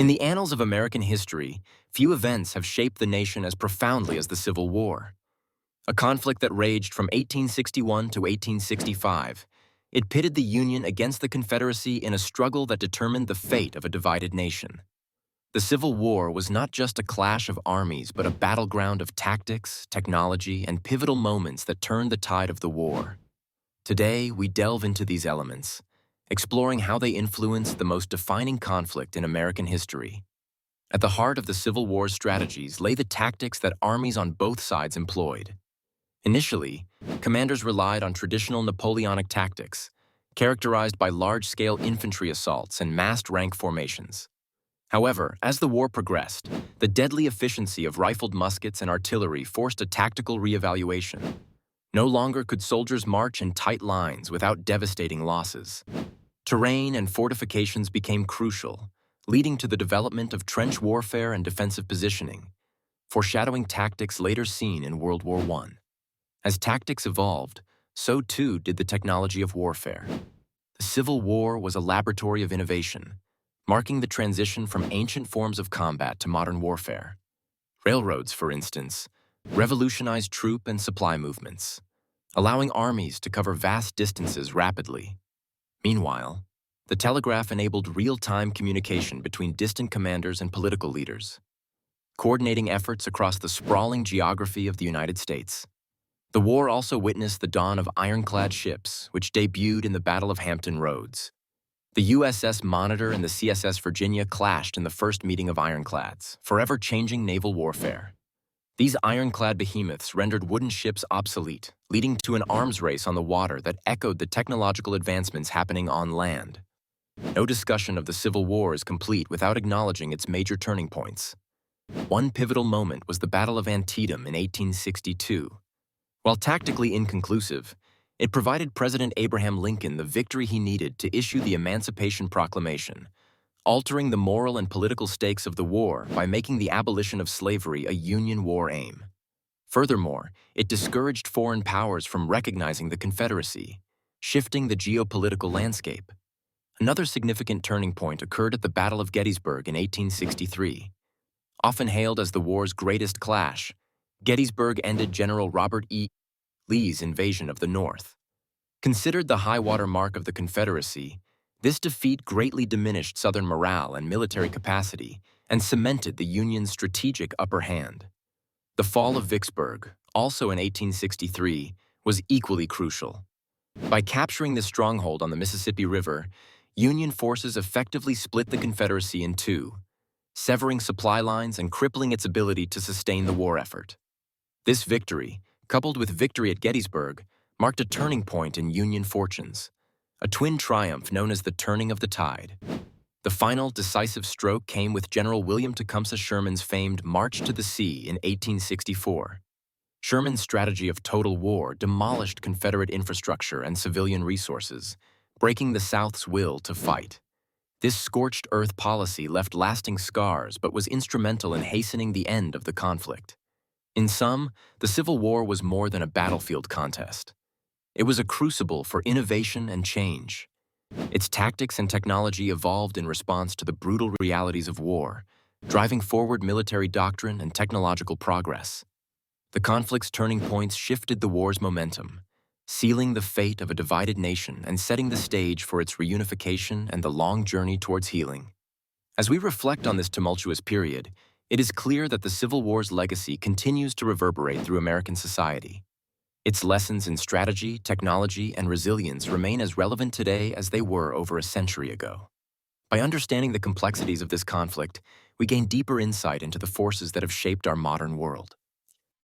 In the annals of American history, few events have shaped the nation as profoundly as the Civil War. A conflict that raged from 1861 to 1865, it pitted the Union against the Confederacy in a struggle that determined the fate of a divided nation. The Civil War was not just a clash of armies, but a battleground of tactics, technology, and pivotal moments that turned the tide of the war. Today, we delve into these elements, exploring how they influenced the most defining conflict in American history. At the heart of the Civil War's strategies lay the tactics that armies on both sides employed. Initially, commanders relied on traditional Napoleonic tactics, characterized by large-scale infantry assaults and massed rank formations. However, as the war progressed, the deadly efficiency of rifled muskets and artillery forced a tactical reevaluation. No longer could soldiers march in tight lines without devastating losses. Terrain and fortifications became crucial, leading to the development of trench warfare and defensive positioning, foreshadowing tactics later seen in World War I. As tactics evolved, so too did the technology of warfare. The Civil War was a laboratory of innovation, marking the transition from ancient forms of combat to modern warfare. Railroads, for instance, revolutionized troop and supply movements, allowing armies to cover vast distances rapidly. Meanwhile, the telegraph enabled real-time communication between distant commanders and political leaders, coordinating efforts across the sprawling geography of the United States. The war also witnessed the dawn of ironclad ships, which debuted in the Battle of Hampton Roads. The USS Monitor and the CSS Virginia clashed in the first meeting of ironclads, forever changing naval warfare. These ironclad behemoths rendered wooden ships obsolete, leading to an arms race on the water that echoed the technological advancements happening on land. No discussion of the Civil War is complete without acknowledging its major turning points. One pivotal moment was the Battle of Antietam in 1862. While tactically inconclusive, it provided President Abraham Lincoln the victory he needed to issue the Emancipation Proclamation, altering the moral and political stakes of the war by making the abolition of slavery a Union war aim. Furthermore, it discouraged foreign powers from recognizing the Confederacy, shifting the geopolitical landscape. Another significant turning point occurred at the Battle of Gettysburg in 1863. Often hailed as the war's greatest clash, Gettysburg ended General Robert E. Lee's invasion of the North. Considered the high-water mark of the Confederacy, this defeat greatly diminished Southern morale and military capacity and cemented the Union's strategic upper hand. The fall of Vicksburg, also in 1863, was equally crucial. By capturing this stronghold on the Mississippi River, Union forces effectively split the Confederacy in two, severing supply lines and crippling its ability to sustain the war effort. This victory, coupled with victory at Gettysburg, marked a turning point in Union fortunes, a twin triumph known as the turning of the tide. The final decisive stroke came with General William Tecumseh Sherman's famed March to the Sea in 1864. Sherman's strategy of total war demolished Confederate infrastructure and civilian resources, breaking the South's will to fight. This scorched earth policy left lasting scars but was instrumental in hastening the end of the conflict. In sum, the Civil War was more than a battlefield contest. It was a crucible for innovation and change. Its tactics and technology evolved in response to the brutal realities of war, driving forward military doctrine and technological progress. The conflict's turning points shifted the war's momentum, sealing the fate of a divided nation and setting the stage for its reunification and the long journey towards healing. As we reflect on this tumultuous period, it is clear that the Civil War's legacy continues to reverberate through American society. Its lessons in strategy, technology, and resilience remain as relevant today as they were over a century ago. By understanding the complexities of this conflict, we gain deeper insight into the forces that have shaped our modern world.